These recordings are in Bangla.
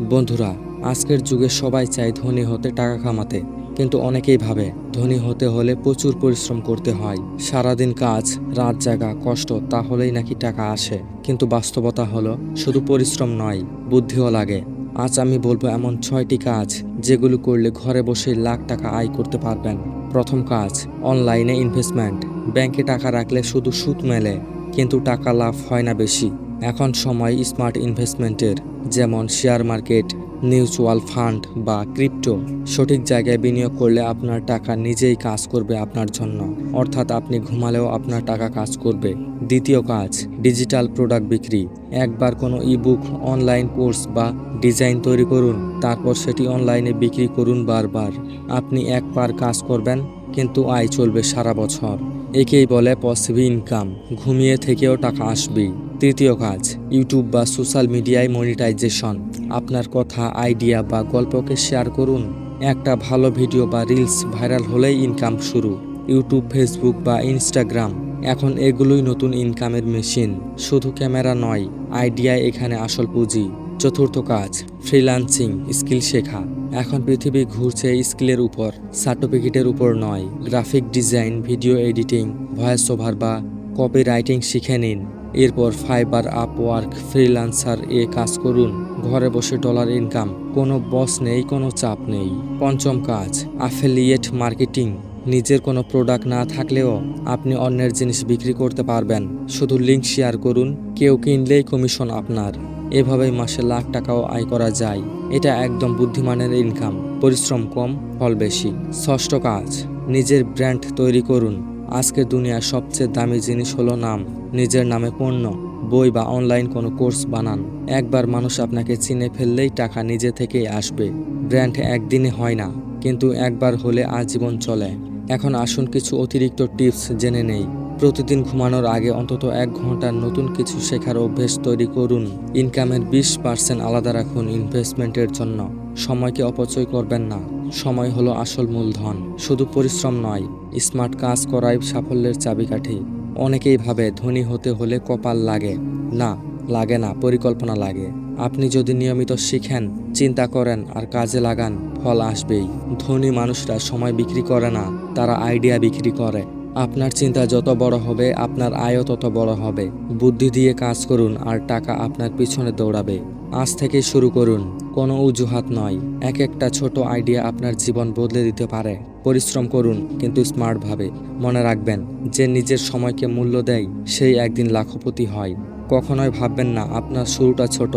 বন্ধুরা, আজকের যুগে সবাই চায় ধনী হতে, টাকা কামাতে, কিন্তু অনেকেই ভাবে ধনী হতে হলে প্রচুর পরিশ্রম করতে হয়, সারাদিন কাজ, রাত জাগা, কষ্ট, তাহলেই নাকি টাকা আসে। কিন্তু বাস্তবতা হলো শুধু পরিশ্রম নয়, বুদ্ধিও লাগে। আজ আমি বলবো এমন 6টি কাজ যেগুলো করলে ঘরে বসে লাখ টাকা আয় করতে পারবেন। প্রথম কাজ, অনলাইনে ইনভেস্টমেন্ট। ব্যাংকে টাকা রাখলে শুধু সুদ মেলে, কিন্তু টাকা লাভ হয় না বেশি। এখন সময় স্মার্ট ইনভেস্টমেন্টের, যেমন শেয়ার মার্কেট, মিউচুয়াল ফান্ড বা ক্রিপ্টো। সঠিক জায়গায় বিনিয়োগ করলে আপনার টাকা নিজেই কাজ করবে আপনার জন্য, অর্থাৎ আপনি ঘুমালেও আপনার টাকা কাজ করবে। দ্বিতীয় কাজ, ডিজিটাল প্রোডাক্ট বিক্রি। একবার কোনো ইবুক, অনলাইন কোর্স বা ডিজাইন তৈরি করুন, তারপর সেটি অনলাইনে বিক্রি করুন বারবার। আপনি একবার কাজ করবেন, কিন্তু আয় চলবে সারা বছর। একেই বলে পসিভ ইনকাম, ঘুমিয়ে থেকেও টাকা আসবে। তৃতীয় কাজ, ইউটিউব বা সোশ্যাল মিডিয়ায় মনিটাইজেশন। আপনার কথা, আইডিয়া বা গল্পকে শেয়ার করুন। একটা ভালো ভিডিও বা রিলস ভাইরাল হলেই ইনকাম শুরু। ইউটিউব, ফেসবুক বা ইনস্টাগ্রাম, এখন এগুলোই নতুন ইনকামের মেশিন। শুধু ক্যামেরা নয়, আইডিয়া এখানে আসল পুঁজি। চতুর্থ কাজ, ফ্রিল্যান্সিং, স্কিল শেখা। এখন পৃথিবী ঘুরছে স্কিলের উপর, সার্টিফিকেটের উপর নয়। Graphic design, video editing, voice over বা কপি রাইটিং শিখে নিন। এরপর ফাইবার, আপওয়ার্ক, ফ্রিল্যান্সার এ কাজ করুন। ঘরে বসে ডলার ইনকাম, কোনো বস নেই, কোনো চাপ নেই। পঞ্চম কাজ, অ্যাফিলিয়েট মার্কেটিং। নিজের কোনো প্রোডাক্ট না থাকলেও আপনি অন্যের জিনিস বিক্রি করতে পারবেন। শুধু লিঙ্ক শেয়ার করুন, কেউ কিনলেই কমিশন আপনার। এভাবেই মাসে লাখ টাকাও আয় করা যায়। এটা একদম বুদ্ধিমানের ইনকাম, পরিশ্রম কম, ফল বেশি। ষষ্ঠ কাজ, নিজের ব্র্যান্ড তৈরি করুন। আজকের দুনিয়ার সবচেয়ে দামি জিনিস হলো নাম। নিজের নামে পণ্য, বই বা অনলাইন কোনো কোর্স বানান। একবার মানুষ আপনাকে চিনে ফেললেই টাকা নিজে থেকেই আসবে। ব্র্যান্ড একদিনে হয় না, কিন্তু একবার হলে আজীবন চলে। এখন আসুন কিছু অতিরিক্ত টিপস জেনে নেই। প্রতিদিন ঘুমানোর আগে অন্তত 1 ঘন্টার নতুন কিছু শেখার অভ্যেস তৈরি করুন। ইনকামের 20% আলাদা রাখুন ইনভেস্টমেন্টের জন্য। সময়কে অপচয় করবেন না, সময় হলো আসল মূলধন। শুধু পরিশ্রম নয়, স্মার্ট কাজ করাই সাফল্যের চাবিকাঠি। অনেকেই ভাবে ধনী হতে হলে কপাল লাগে। না, লাগে না, পরিকল্পনা লাগে। আপনি যদি নিয়মিত শিখেন, চিন্তা করেন আর কাজে লাগান, ফল আসবেই। ধনী মানুষরা সময় বিক্রি করে না, তারা আইডিয়া বিক্রি করে। আপনার চিন্তা যত বড় হবে, আপনার আয়ও তত বড় হবে। বুদ্ধি দিয়ে কাজ করুন আর টাকা আপনার পিছনে দৌড়াবে। আজ থেকেই শুরু করুন, কোনো অজুহাত নয়। এক একটা ছোট আইডিয়া আপনার জীবন বদলে দিতে পারে। পরিশ্রম করুন, কিন্তু স্মার্টভাবে। মনে রাখবেন, যে নিজের সময়কে মূল্য দেয় সেই একদিন লাখপতি হয়। কখনোই ভাববেন না আপনার শুরুটা ছোট।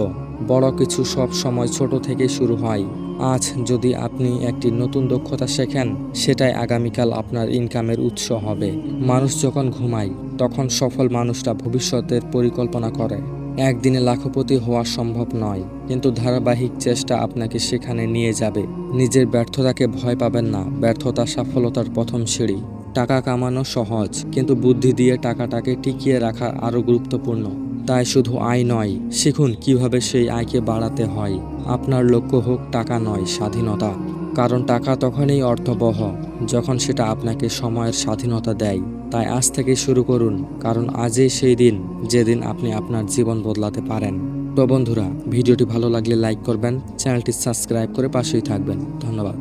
বড় কিছু সব সময় ছোট থেকে শুরু হয়। আজ যদি আপনি একটি নতুন দক্ষতা শেখেন, সেটাই আগামীকাল আপনার ইনকামের উৎস হবে। মানুষ যখন ঘুমায়, তখন সফল মানুষরা ভবিষ্যতের পরিকল্পনা করে। একদিনে লাখপতি হওয়া সম্ভব নয়, কিন্তু ধারাবাহিক চেষ্টা আপনাকে সেখানে নিয়ে যাবে। নিজের ব্যর্থতাকে ভয় পাবেন না, ব্যর্থতা সফলতার প্রথম সিঁড়ি। টাকা কামানো সহজ, কিন্তু বুদ্ধি দিয়ে টাকাটাকে টিকিয়ে রাখা আরও গুরুত্বপূর্ণ। তাই শুধু আয় নয়, শিখুন কিভাবে সেই আয়কে বাড়াতে হয়। আপনার লক্ষ্য হোক টাকা নয়, স্বাধীনতা। কারণ টাকা তখনই অর্থবহ যখন সেটা আপনাকে সময়ের স্বাধীনতা দেয়। তাই আজ থেকে শুরু করুন, কারণ আজই সেই দিন যেদিন আপনি আপনার জীবন বদলাতে পারেন। তো বন্ধুরা, ভিডিওটি ভালো লাগলে লাইক করবেন, চ্যানেলটি সাবস্ক্রাইব করে পাশেই থাকবেন। ধন্যবাদ।